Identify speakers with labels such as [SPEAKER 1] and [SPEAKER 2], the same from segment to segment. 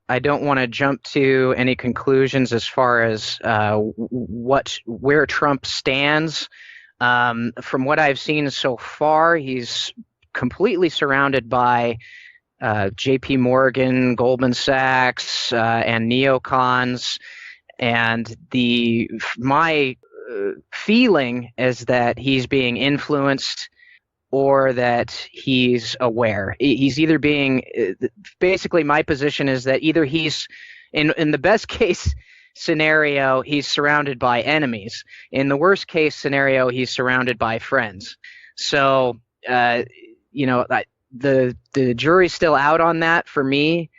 [SPEAKER 1] I don't want to jump to any conclusions as far as where Trump stands. From what I've seen so far, he's completely surrounded by J.P. Morgan, Goldman Sachs, and neocons. And my feeling is that he's being influenced or that he's aware. He's either being basically my position is that either he's in the best case scenario, he's surrounded by enemies. In the worst case scenario, he's surrounded by friends. So, the jury's still out on that for me.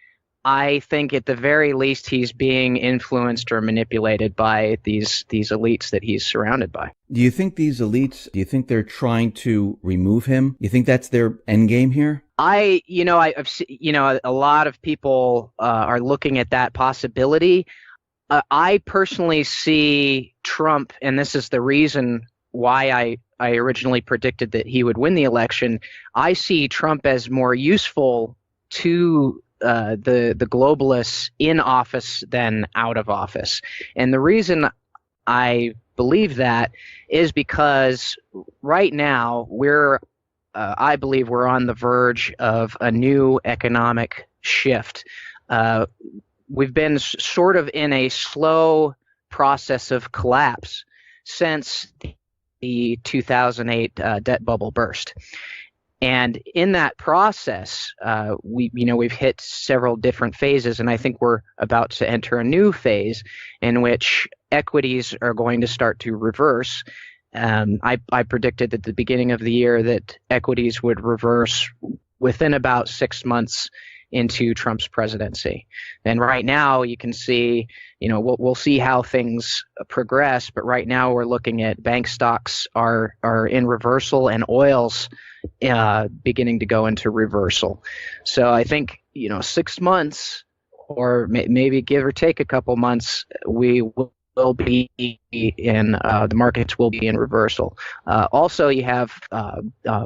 [SPEAKER 1] I think at the very least he's being influenced or manipulated by these elites that he's surrounded by.
[SPEAKER 2] Do you think these elites, do you think they're trying to remove him? You think that's their end game here?
[SPEAKER 1] I've a lot of people are looking at that possibility. I personally see Trump, and this is the reason why I originally predicted that he would win the election. I see Trump as more useful to the globalists in office than out of office. And the reason I believe that is because right now I believe we're on the verge of a new economic shift. We've been sort of in a slow process of collapse since the 2008 debt bubble burst. And in that process, we've hit several different phases, and I think we're about to enter a new phase in which equities are going to start to reverse. I predicted at the beginning of the year that equities would reverse within about 6 months into Trump's presidency. And right now you can see, we'll see how things progress, but right now we're looking at bank stocks are in reversal and oil's beginning to go into reversal. So I think, 6 months or maybe give or take a couple months, we will be in the markets will be in reversal. Also, you have a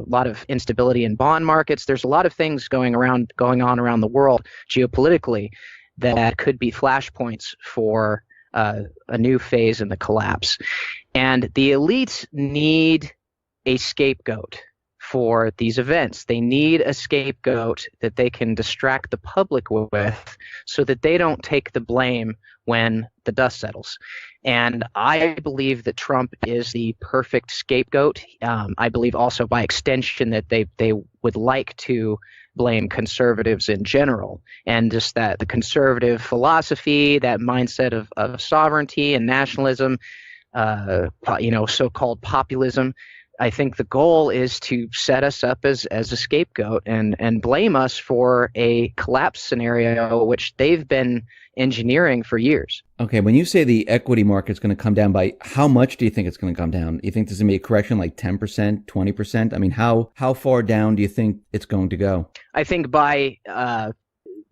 [SPEAKER 1] lot of instability in bond markets. There's a lot of things going on around the world geopolitically that could be flashpoints for a new phase in the collapse. And the elites need a scapegoat for these events. They need a scapegoat that they can distract the public with so that they don't take the blame when the dust settles. And I believe that Trump is the perfect scapegoat. I believe also by extension that they would like to blame conservatives in general, and just that the conservative philosophy, that mindset of sovereignty and nationalism, so-called populism. I think the goal is to set us up as a scapegoat and blame us for a collapse scenario, which they've been engineering for years.
[SPEAKER 2] Okay, when you say the equity market's going to come down, by how much do you think it's going to come down? You think there's going to be a correction like 10%, 20%? I mean, how far down do you think it's going to go?
[SPEAKER 1] I think by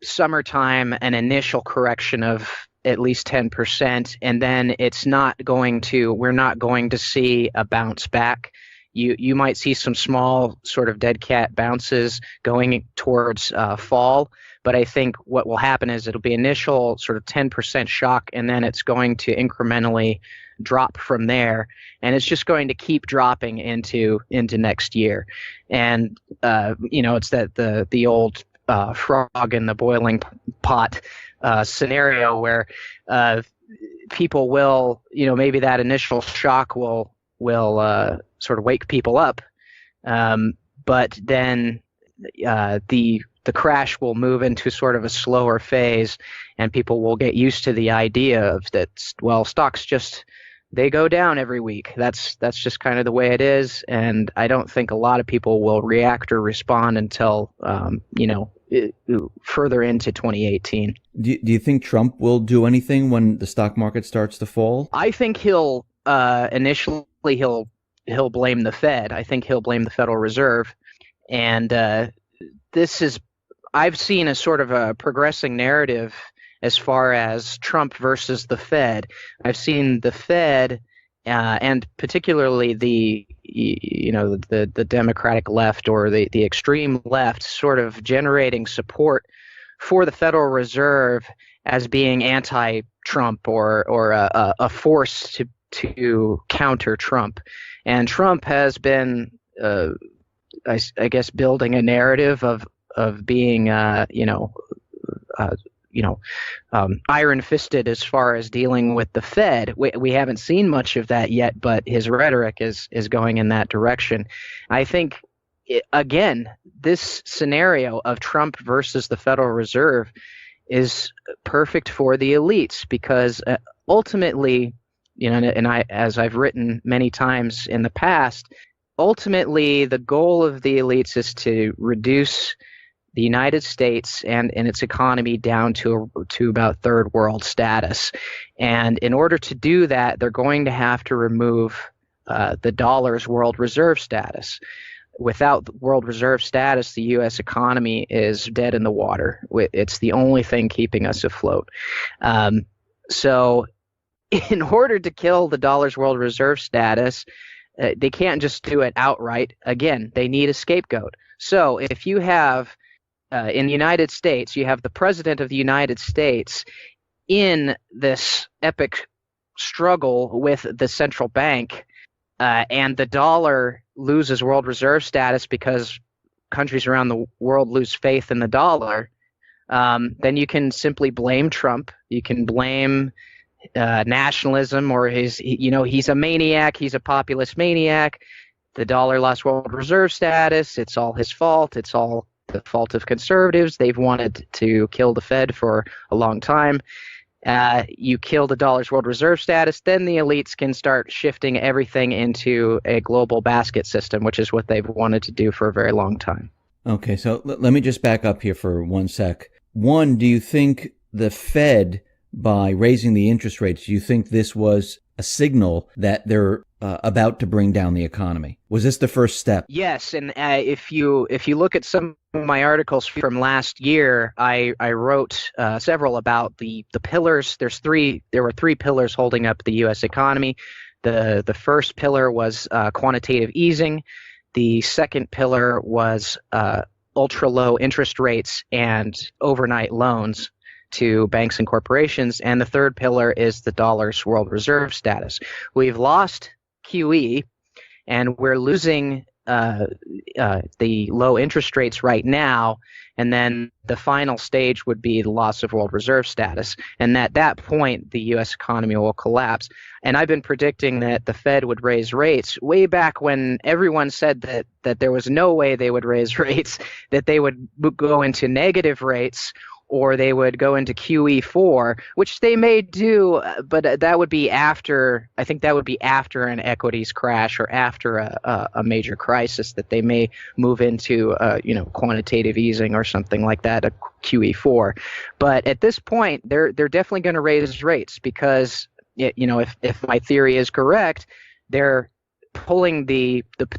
[SPEAKER 1] summertime, an initial correction of at least 10%, and then we're not going to see a bounce back. You might see some small sort of dead cat bounces going towards fall, but I think what will happen is it'll be initial sort of 10% shock, and then it's going to incrementally drop from there, and it's just going to keep dropping into next year. And it's that the old frog in the boiling pot scenario where people will, maybe that initial shock will sort of wake people up, but then the crash will move into sort of a slower phase, and people will get used to the idea of that. Well, stocks they go down every week. That's just kind of the way it is, and I don't think a lot of people will react or respond until further into 2018.
[SPEAKER 2] Do you think Trump will do anything when the stock market starts to fall?
[SPEAKER 1] I think he'll initially he'll blame the Fed. I think he'll blame the Federal Reserve, and I've seen a sort of a progressing narrative as far as Trump versus the Fed. I've seen the Fed and particularly the Democratic left or the extreme left sort of generating support for the Federal Reserve as being anti-Trump or a force to counter Trump. And Trump has been, I guess, building a narrative of being, iron-fisted as far as dealing with the Fed. We haven't seen much of that yet, but his rhetoric is going in that direction. I think, again, this scenario of Trump versus the Federal Reserve is perfect for the elites because ultimately, and as I've written many times in the past, ultimately the goal of the elites is to reduce the United States and its economy down to about third world status. And in order to do that, they're going to have to remove the dollar's world reserve status. Without world reserve status, the U.S. economy is dead in the water. It's the only thing keeping us afloat. So in order to kill the dollar's world reserve status, they can't just do it outright. Again, they need a scapegoat. So if you have in the United States, you have the President of the United States in this epic struggle with the central bank, and the dollar loses world reserve status because countries around the world lose faith in the dollar, then you can simply blame Trump. You can blame nationalism, or he's a maniac. He's a populist maniac. The dollar lost world reserve status. It's all his fault. It's all the fault of conservatives. They've wanted to kill the Fed for a long time. You kill the dollar's world reserve status, then the elites can start shifting everything into a global basket system, which is what they've wanted to do for a very long time.
[SPEAKER 2] Okay, so let me just back up here for 1 sec. One, do you think the Fed, by raising the interest rates, do you think this was a signal that they're about to bring down the economy? Was this the first step?
[SPEAKER 1] Yes, and if you look at some of my articles from last year, I wrote several about the pillars. There were three pillars holding up the U.S. economy. The first pillar was quantitative easing. The second pillar was ultra low interest rates and overnight loans to banks and corporations. And the third pillar is the dollar's world reserve status. We've lost QE, and we're losing the low interest rates right now, and then the final stage would be the loss of world reserve status. And at that point, the U.S. economy will collapse. And I've been predicting that the Fed would raise rates way back when everyone said that there was no way they would raise rates, that they would go into negative rates, or they would go into QE4, which they may do, but that would be after, I think that would be after an equities crash or after a major crisis, that they may move into, quantitative easing or something like that, a QE4. But at this point, they're definitely going to raise rates because, if my theory is correct, they're pulling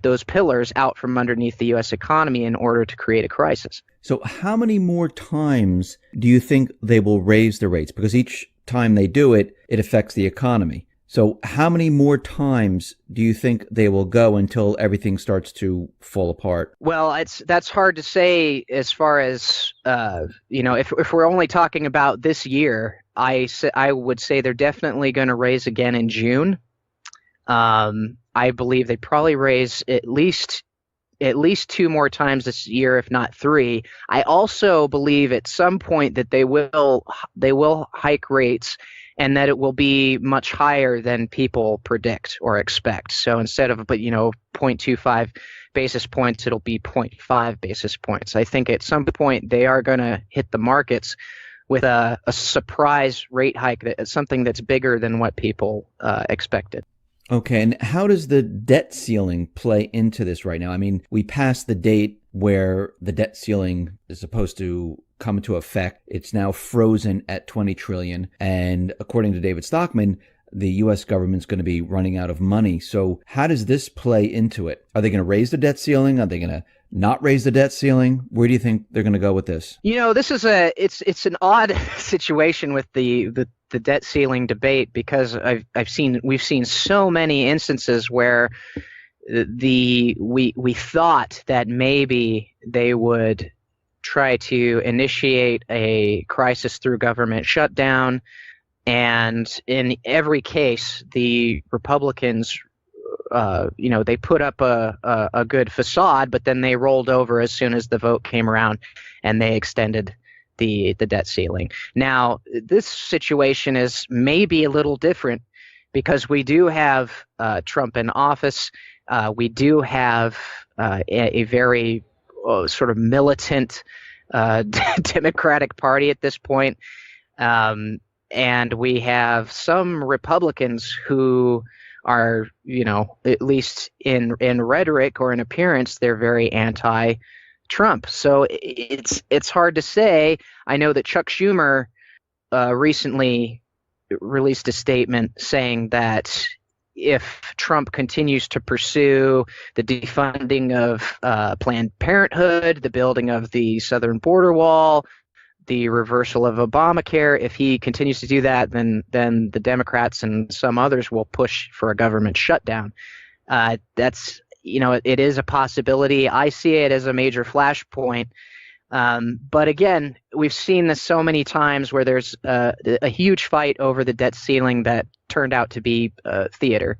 [SPEAKER 1] those pillars out from underneath the U.S. economy in order to create a crisis.
[SPEAKER 2] So how many more times do you think they will raise the rates? Because each time they do it, it affects the economy. So how many more times do you think they will go until everything starts to fall apart?
[SPEAKER 1] Well, that's hard to say as far as, if we're only talking about this year, I would say they're definitely going to raise again in June. I believe they probably raise at least 2 more times this year, if not 3. I also believe at some point that they will hike rates, and that it will be much higher than people predict or expect. So instead of 0.25 basis points, it'll be 0.5 basis points. I think at some point they are going to hit the markets with a surprise rate hike, something that's bigger than what people expected.
[SPEAKER 2] Okay, and how does the debt ceiling play into this right now? I mean, we passed the date where the debt ceiling is supposed to come into effect. It's now frozen at $20 trillion. And according to David Stockman, the U.S. government's going to be running out of money. So how does this play into it? Are they going to raise the debt ceiling? Are they going to not raise the debt ceiling? Where do you think they're going to go with this?
[SPEAKER 1] This is it's an odd situation with the debt ceiling debate, because we've seen so many instances where we thought that maybe they would try to initiate a crisis through government shutdown. And in every case, the Republicans, they put up a good facade, but then they rolled over as soon as the vote came around, and they extended the debt ceiling. Now, this situation is maybe a little different because we do have Trump in office. We do have a very sort of militant Democratic Party at this point. And we have some Republicans who are, at least in rhetoric or in appearance, they're very anti-Trump. So it's hard to say. I know that Chuck Schumer recently released a statement saying that if Trump continues to pursue the defunding of Planned Parenthood, the building of the southern border wall, the reversal of Obamacare, if he continues to do that, then the Democrats and some others will push for a government shutdown. That's, it is a possibility. I see it as a major flashpoint. But again, we've seen this so many times where there's a huge fight over the debt ceiling that turned out to be theater.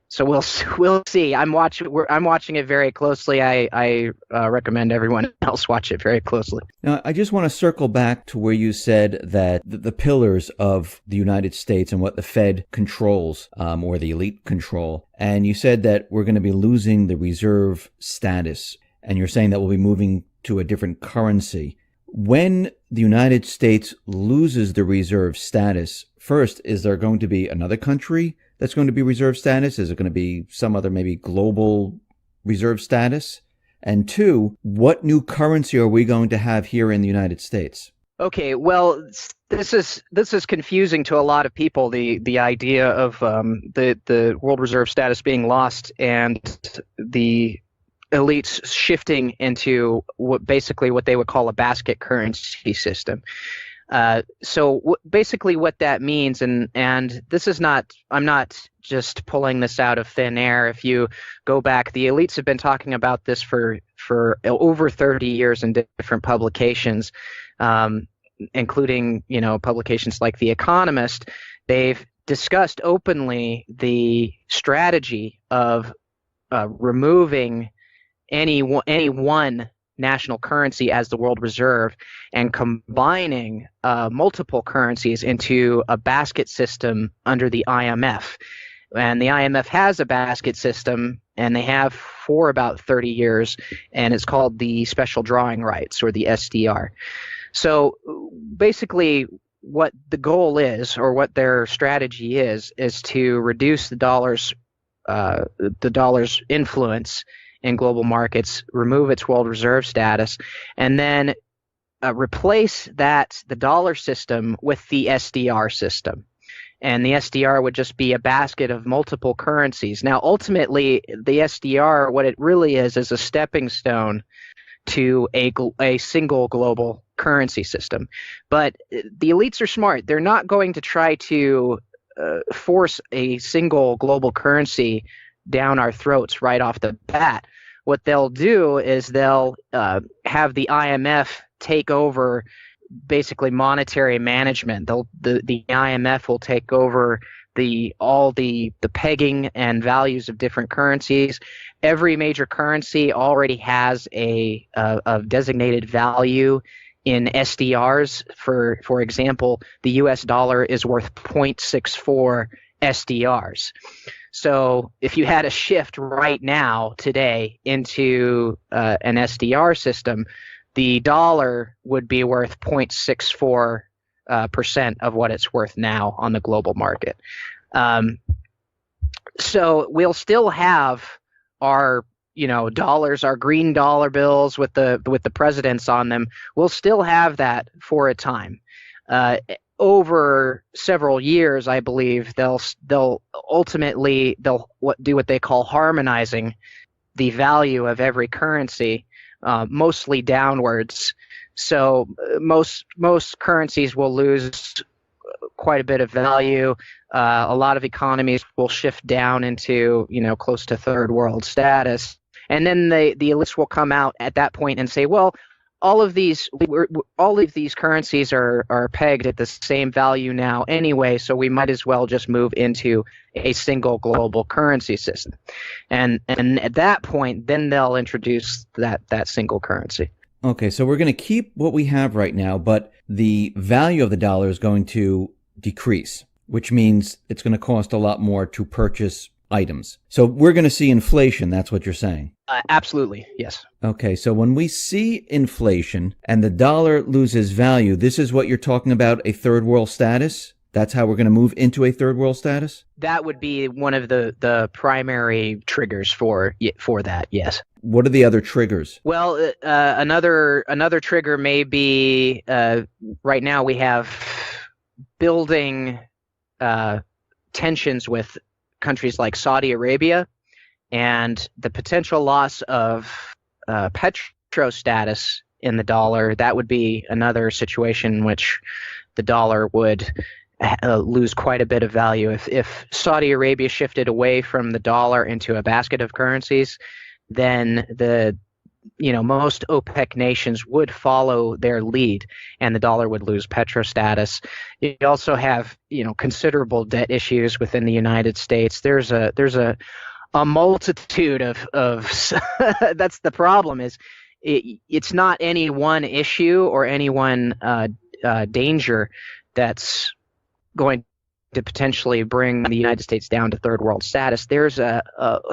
[SPEAKER 1] So we'll see. I'm watching it very closely. I recommend everyone else watch it very closely.
[SPEAKER 2] Now, I just want to circle back to where you said that the pillars of the United States and what the Fed controls, or the elite control. And you said that we're going to be losing the reserve status. And you're saying that we'll be moving to a different currency. When the United States loses the reserve status, first, is there going to be another country that's going to be reserve status? Is it going to be some other maybe global reserve status? And two, what new currency are we going to have here in the United States?
[SPEAKER 1] Okay, well, this is confusing to a lot of people. The idea of the world reserve status being lost and the elites shifting into what they would call a basket currency system. So basically what that means, and this is not, I'm not just pulling this out of thin air. If you go back, the elites have been talking about this for over 30 years in different publications, including, publications like The Economist. They've discussed openly the strategy of removing any one national currency as the world reserve and combining multiple currencies into a basket system under the IMF. And the IMF has a basket system, and they have for about 30 years, and it's called the special drawing rights, or the SDR. So basically what the goal is, or what their strategy is to reduce the dollar's influence in global markets, remove its world reserve status, and then replace the dollar system with the SDR system. And the SDR would just be a basket of multiple currencies. Now, ultimately, the SDR, what it really is a stepping stone to a single global currency system. But the elites are smart. They're not going to try to force a single global currency down our throats right off the bat. What they'll do is they'll have the IMF take over basically monetary management. The IMF will take over all the pegging and values of different currencies. Every major currency already has a designated value in SDRs. For example, the US dollar is worth 0.64 SDRs. So if you had a shift right now, today, into an SDR system, the dollar would be worth 0.64% of what it's worth now on the global market. So we'll still have our dollars, our green dollar bills with the presidents on them. We'll still have that for a time. Over several years, I believe they'll ultimately do what they call harmonizing the value of every currency, mostly downwards. So most currencies will lose quite a bit of value. A lot of economies will shift down into close to third world status, and then the elites will come out at that point and say, well, all of these currencies are pegged at the same value now anyway, so we might as well just move into a single global currency system. And at that point, then they'll introduce that single currency.
[SPEAKER 2] Okay, so we're going to keep what we have right now, but the value of the dollar is going to decrease, which means it's going to cost a lot more to purchase items. So we're going to see inflation, that's what you're saying?
[SPEAKER 1] Absolutely, yes.
[SPEAKER 2] Okay, so when we see inflation and the dollar loses value, this is what you're talking about, a third world status? That's how we're going to move into a third world status?
[SPEAKER 1] That would be one of the primary triggers for that, yes.
[SPEAKER 2] What are the other triggers?
[SPEAKER 1] Well, another trigger may be right now we have building tensions with countries like Saudi Arabia, and the potential loss of petro status in the dollar. That would be another situation in which the dollar would lose quite a bit of value. If Saudi Arabia shifted away from the dollar into a basket of currencies, then most OPEC nations would follow their lead, and the dollar would lose petro status. You also have considerable debt issues within the United States. There's a multitude of that's the problem. Is it's not any one issue or any one danger that's going to potentially bring the United States down to third world status. There's a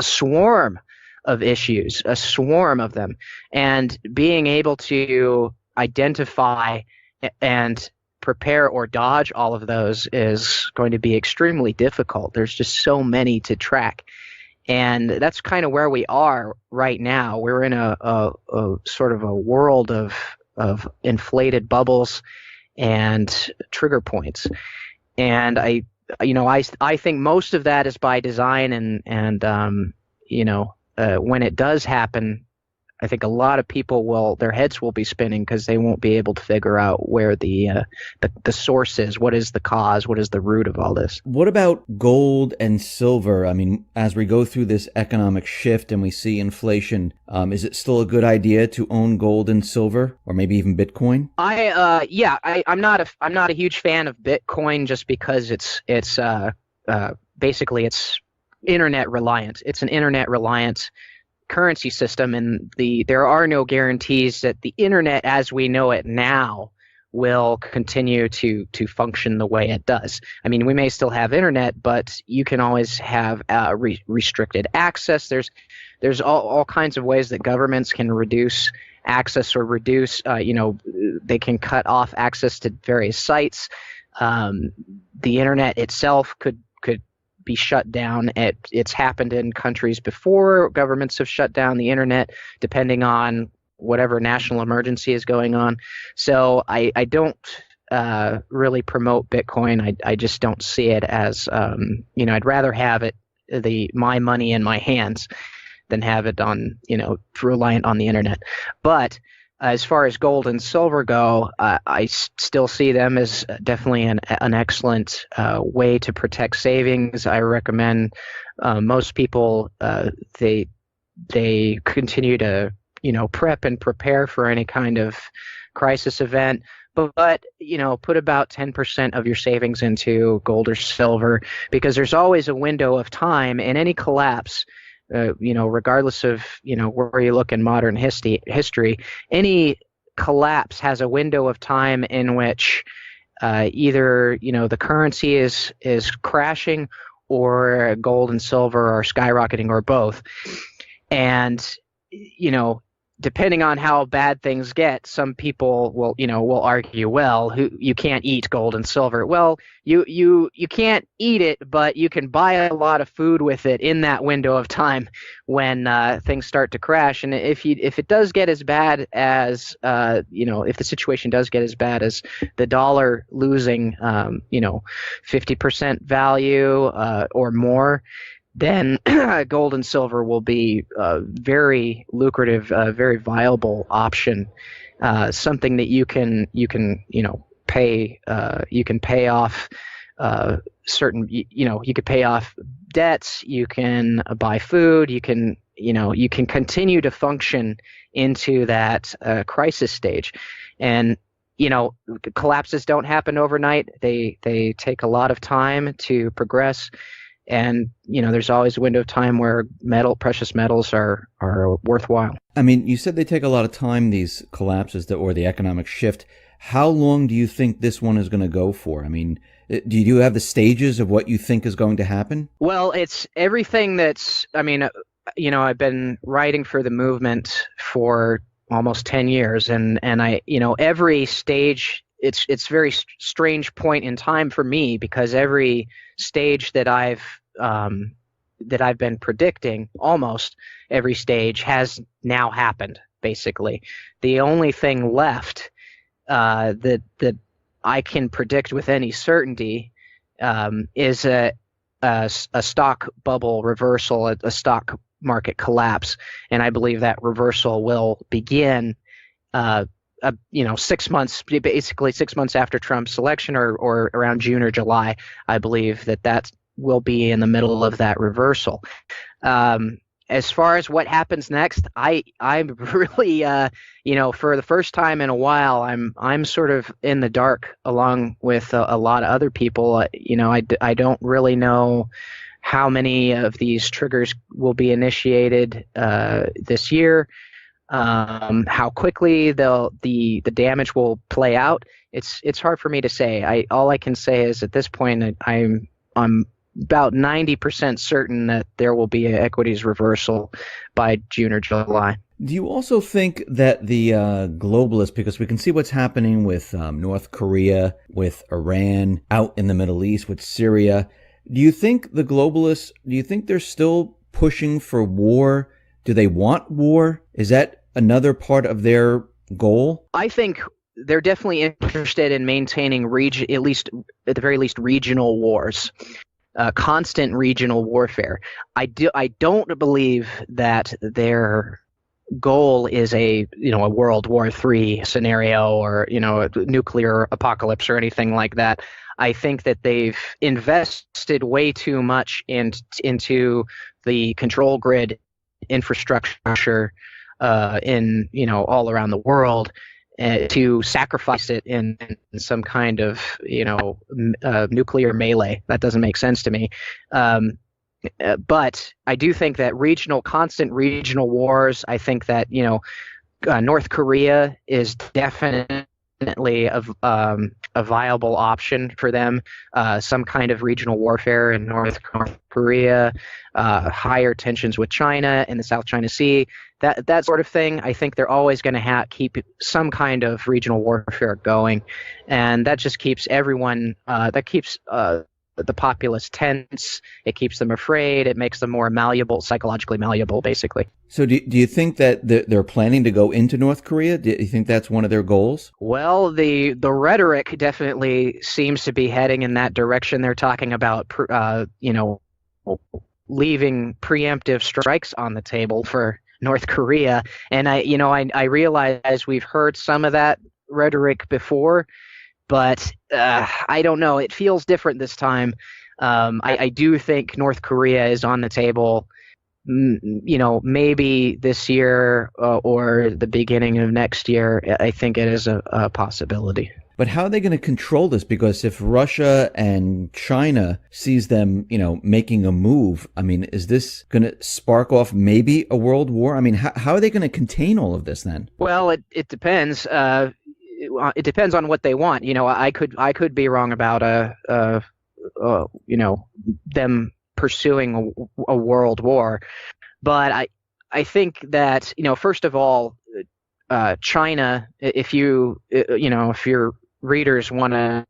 [SPEAKER 1] swarm of issues, a swarm of them, and being able to identify and prepare or dodge all of those is going to be extremely difficult. There's just so many to track, and that's kind of where we are right now. We're in a sort of a world of inflated bubbles and trigger points, and I think most of that is by design, and when it does happen, I think a lot of people their heads will be spinning because they won't be able to figure out where the source is. What is the cause? What is the root of all this?
[SPEAKER 2] What about gold and silver? I mean, as we go through this economic shift and we see inflation, is it still a good idea to own gold and silver, or maybe even Bitcoin?
[SPEAKER 1] I'm not a huge fan of Bitcoin just because it's basically it's internet reliant. It's an internet reliant currency system, and there are no guarantees that the internet as we know it now will continue to function the way it does. I mean, we may still have internet, but you can always have restricted access. There's all kinds of ways that governments can reduce access or reduce they can cut off access to various sites. The internet itself could be shut down. It's happened in countries before. Governments have shut down the internet depending on whatever national emergency is going on. So I don't really promote Bitcoin. I just don't see it as I'd rather have my money in my hands than have it on reliant on the internet. But as far as gold and silver go, I still see them as definitely an excellent way to protect savings. I recommend most people they continue to prep and prepare for any kind of crisis event. But put about 10% of your savings into gold or silver, because there's always a window of time in any collapse. Regardless of, where you look in modern history, any collapse has a window of time in which either, the currency is crashing or gold and silver are skyrocketing or both. And, depending on how bad things get, some people will argue, well, you can't eat gold and silver. Well, you can't eat it, but you can buy a lot of food with it in that window of time when things start to crash. And if it does get as bad as if the situation does get as bad as the dollar losing 50% value or more, then gold and silver will be a very lucrative, very viable option. Something that you can pay off certain. You could pay off debts. You can buy food. You can you can continue to function into that crisis stage. And collapses don't happen overnight. They take a lot of time to progress. And, there's always a window of time where precious metals are worthwhile.
[SPEAKER 2] I mean, you said they take a lot of time, these collapses or the economic shift. How long do you think this one is going to go for? I mean, do you have the stages of what you think is going to happen?
[SPEAKER 1] Well, it's everything I've been writing for the movement for almost 10 years. And I, every stage, it's very strange point in time for me, because every stage that I've been predicting, almost every stage has now happened, basically. The only thing left that I can predict with any certainty is a stock bubble reversal, a stock market collapse, and I believe that reversal will begin 6 months, basically 6 months after Trump's election, or around June or July. I believe that will be in the middle of that reversal. As far as what happens next, I'm really, for the first time in a while, I'm sort of in the dark, along with a lot of other people. I don't really know how many of these triggers will be initiated this year, how quickly the damage will play out. It's hard for me to say. All I can say is at this point I'm about 90% certain that there will be an equities reversal by June or July.
[SPEAKER 2] Do you also think that the globalists, because we can see what's happening with North Korea, with Iran, out in the Middle East, with Syria, do you think the globalists, they're still pushing for war? Do they want war? Is that another part of their goal?
[SPEAKER 1] I think they're definitely interested in maintaining at the very least, regional wars. Constant regional warfare. I don't believe that their goal is a World War III scenario, or a nuclear apocalypse or anything like that. I think that they've invested way too much into the control grid infrastructure in all around the world, to sacrifice it in some kind of nuclear melee. That doesn't make sense to me. But I do think that constant regional wars. I think that North Korea is definitely a viable option for them. Some kind of regional warfare in North Korea, higher tensions with China in the South China Sea, that sort of thing. I think they're always going to keep some kind of regional warfare going, and that just keeps everyone. That keeps the populace tense. It keeps them afraid. It makes them more malleable, psychologically malleable, basically.
[SPEAKER 2] So do you think that they're planning to go into North Korea? Do you think that's one of their goals?
[SPEAKER 1] Well, the rhetoric definitely seems to be heading in that direction. They're talking about, leaving preemptive strikes on the table for North Korea. And I realize we've heard some of that rhetoric before, but I don't know. It feels different this time. I do think North Korea is on the table, maybe this year or the beginning of next year. I think it is a possibility.
[SPEAKER 2] But how are they going to control this? Because if Russia and China sees them, making a move, I mean, is this going to spark off maybe a world war? I mean, how are they going to contain all of this then?
[SPEAKER 1] Well, it depends. It depends on what they want. I could be wrong about them pursuing a world war, but I think that first of all, China. If your readers want to,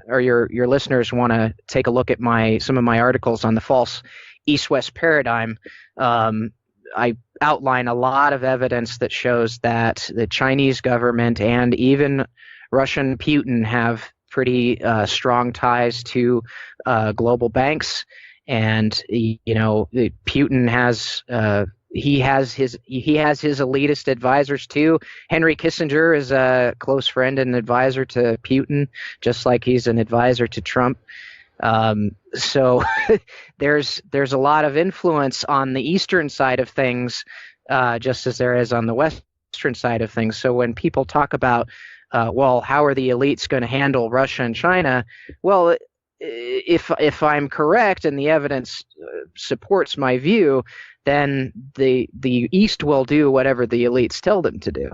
[SPEAKER 1] or your listeners want to take a look at some of my articles on the false East-West paradigm, I outline a lot of evidence that shows that the Chinese government and even Russian Putin have pretty strong ties to global banks, and Putin has he has his elitist advisors too. Henry Kissinger is a close friend and advisor to Putin, just like he's an advisor to Trump. So there's a lot of influence on the eastern side of things, just as there is on the western side of things. So when people talk about, well, how are the elites going to handle Russia and China? Well, if I'm correct and the evidence supports my view, then the East will do whatever the elites tell them to do.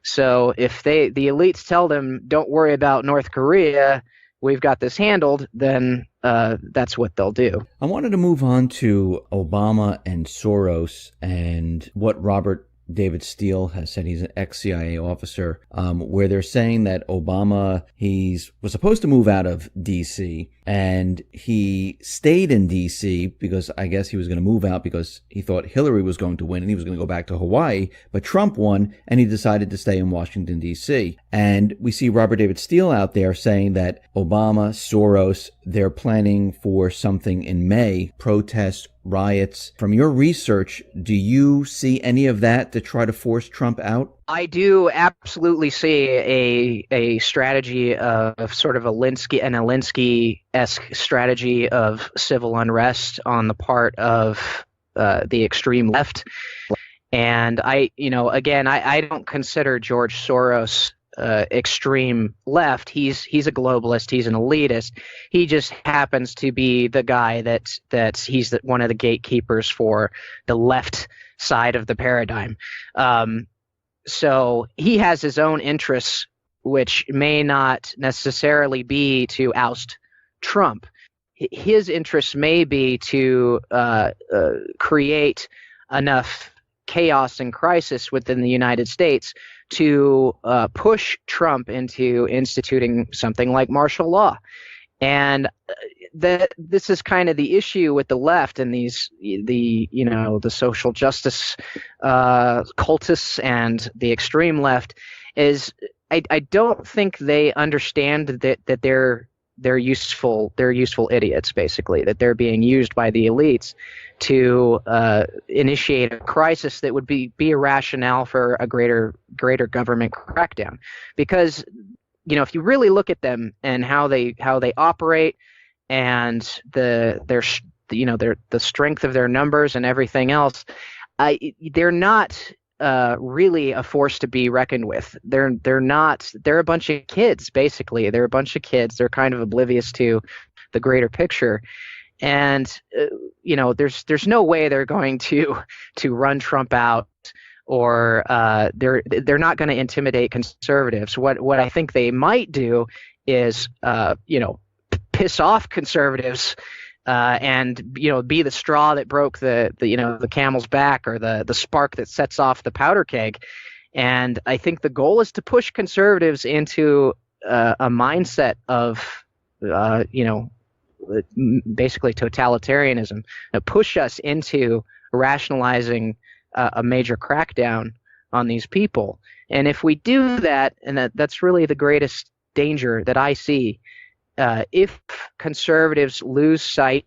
[SPEAKER 1] So if the elites tell them, don't worry about North Korea, we've got this handled, then that's what they'll do.
[SPEAKER 2] I wanted to move on to Obama and Soros and what Robert David Steele has said. He's an ex-CIA officer, where they're saying that Obama, was supposed to move out of D.C., and he stayed in D.C. because I guess he was going to move out because he thought Hillary was going to win and he was going to go back to Hawaii, but Trump won and he decided to stay in Washington, D.C. And we see Robert David Steele out there saying that Obama, Soros, they're planning for something in May, protests, riots. From your research, do you see any of that to try to force Trump out?
[SPEAKER 1] I do absolutely see a strategy of sort of an Alinsky-esque strategy of civil unrest on the part of the extreme left. And I don't consider George Soros extreme left. He's a globalist. He's an elitist. He just happens to be the guy that's he's one of the gatekeepers for the left side of the paradigm. So he has his own interests, which may not necessarily be to oust Trump. His interests may be to create enough chaos and crisis within the United States to push Trump into instituting something like martial law. And this is kind of the issue with the left and the social justice cultists and the extreme left is I don't think they understand that they're useful idiots, basically, that they're being used by the elites to initiate a crisis that would be a rationale for a greater government crackdown. Because if you really look at them and how they operate and the strength of their numbers and everything else, they're not really a force to be reckoned with. They're a bunch of kids, basically. They're a bunch of kids. They're kind of oblivious to the greater picture. And there's no way they're going to run Trump out, or they're not going to intimidate conservatives. What I think they might do is piss off conservatives and be the straw that broke the camel's back, or the spark that sets off the powder keg. And I think the goal is to push conservatives into a mindset of basically totalitarianism, push us into rationalizing a major crackdown on these people. And if we do that, and that's really the greatest danger that I see, if conservatives lose sight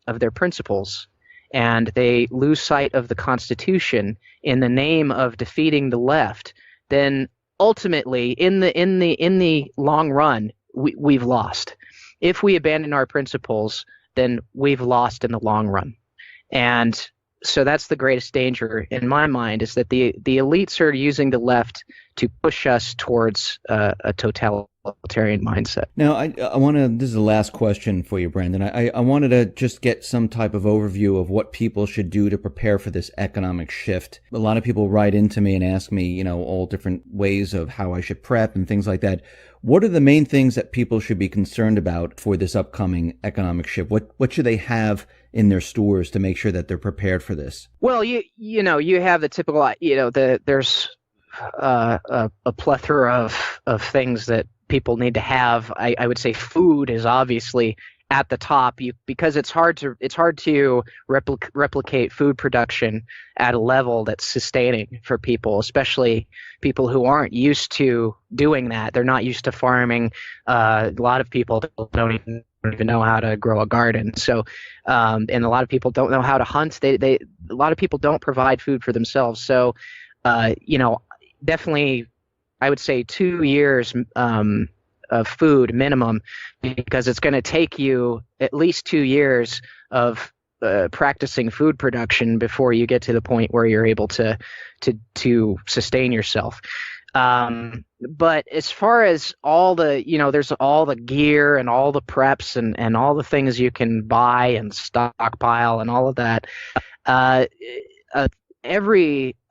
[SPEAKER 1] of their principles and they lose sight of the Constitution in the name of defeating the left, then ultimately, in the long run, we've lost. If we abandon our principles, then we've lost in the long run. And so that's the greatest danger in my mind, is that the elites are using the left to push us towards a totalitarian mindset.
[SPEAKER 2] Now, I want to, this is the last question for you, Brandon. I wanted to just get some type of overview of what people should do to prepare for this economic shift. A lot of people write into me and ask me, all different ways of how I should prep and things like that. What are the main things that people should be concerned about for this upcoming economic shift? What should they have in their stores to make sure that they're prepared for this?
[SPEAKER 1] Well, you have the typical, there's a plethora of things that people need to have. I would say food is obviously at the top, because it's hard to replicate food production at a level that's sustaining for people, especially people who aren't used to doing that. They're not used to farming. A lot of people don't even know how to grow a garden. So, and a lot of people don't know how to hunt. A lot of people don't provide food for themselves. So, definitely, I would say 2 years of food minimum, because it's going to take you at least 2 years of practicing food production before you get to the point where you're able to sustain yourself. But as far as all the, there's all the gear and all the preps and all the things you can buy and stockpile and all of that,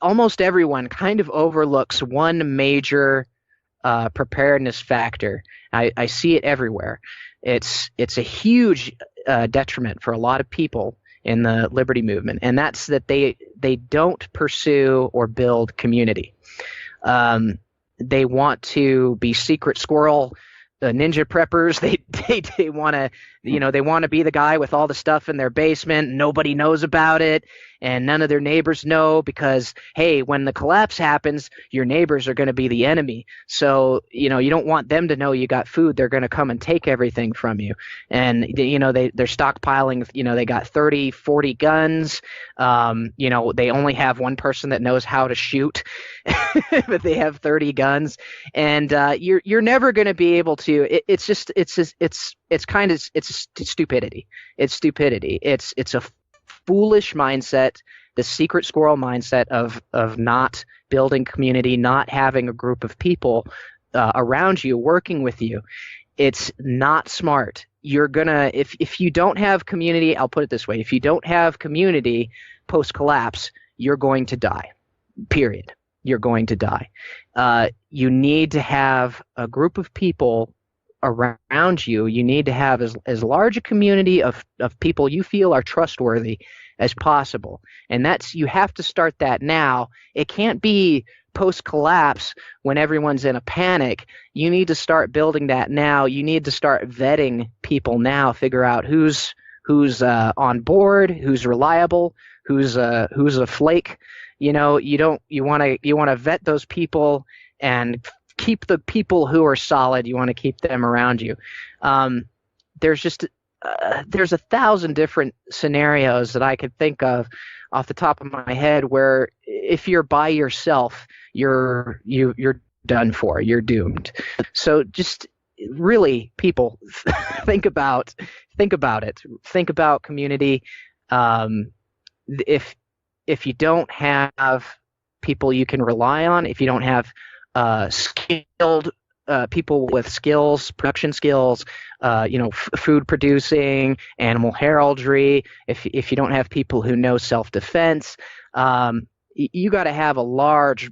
[SPEAKER 1] almost everyone kind of overlooks one major preparedness factor. I see it everywhere. It's a huge detriment for a lot of people in the liberty movement, and that's that they don't pursue or build community. They want to be secret squirrel ninja preppers. They want to, they want to be the guy with all the stuff in their basement. Nobody knows about it, and none of their neighbors know, because, hey, when the collapse happens, your neighbors are going to be the enemy. So, you don't want them to know you got food. They're going to come and take everything from you. And, they're stockpiling, they got 30, 40 guns. They only have one person that knows how to shoot, but they have 30 guns. And you're never going to be able to, it's stupidity. It's stupidity. It's a foolish mindset, the secret squirrel mindset of not building community, not having a group of people around you working with you. It's not smart. You're gonna, if you don't have community, I'll put it this way: if you don't have community post collapse, you're going to die. Period. You're going to die. You need to have a group of people around you. You need to have as large a community of people you feel are trustworthy as possible. And you have to start that now. It can't be post-collapse when everyone's in a panic. You need to start building that now. You need to start vetting people now, figure out who's on board, who's reliable, who's a flake. You want to vet those people and keep the people who are solid. You want to keep them around you. There's 1,000 different scenarios that I could think of off the top of my head where if you're by yourself, you're done for. You're doomed. So just really, people, think about it. Think about community. If you don't have people you can rely on, if you don't have skilled people with skills, production skills, food producing, animal heraldry, if you don't have people who know self-defense, you got to have a large,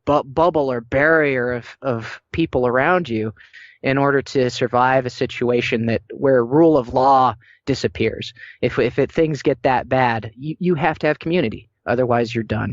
[SPEAKER 1] bubble or barrier of people around you in order to survive a situation where rule of law disappears. If things get that bad, you have to have community. Otherwise, you're done.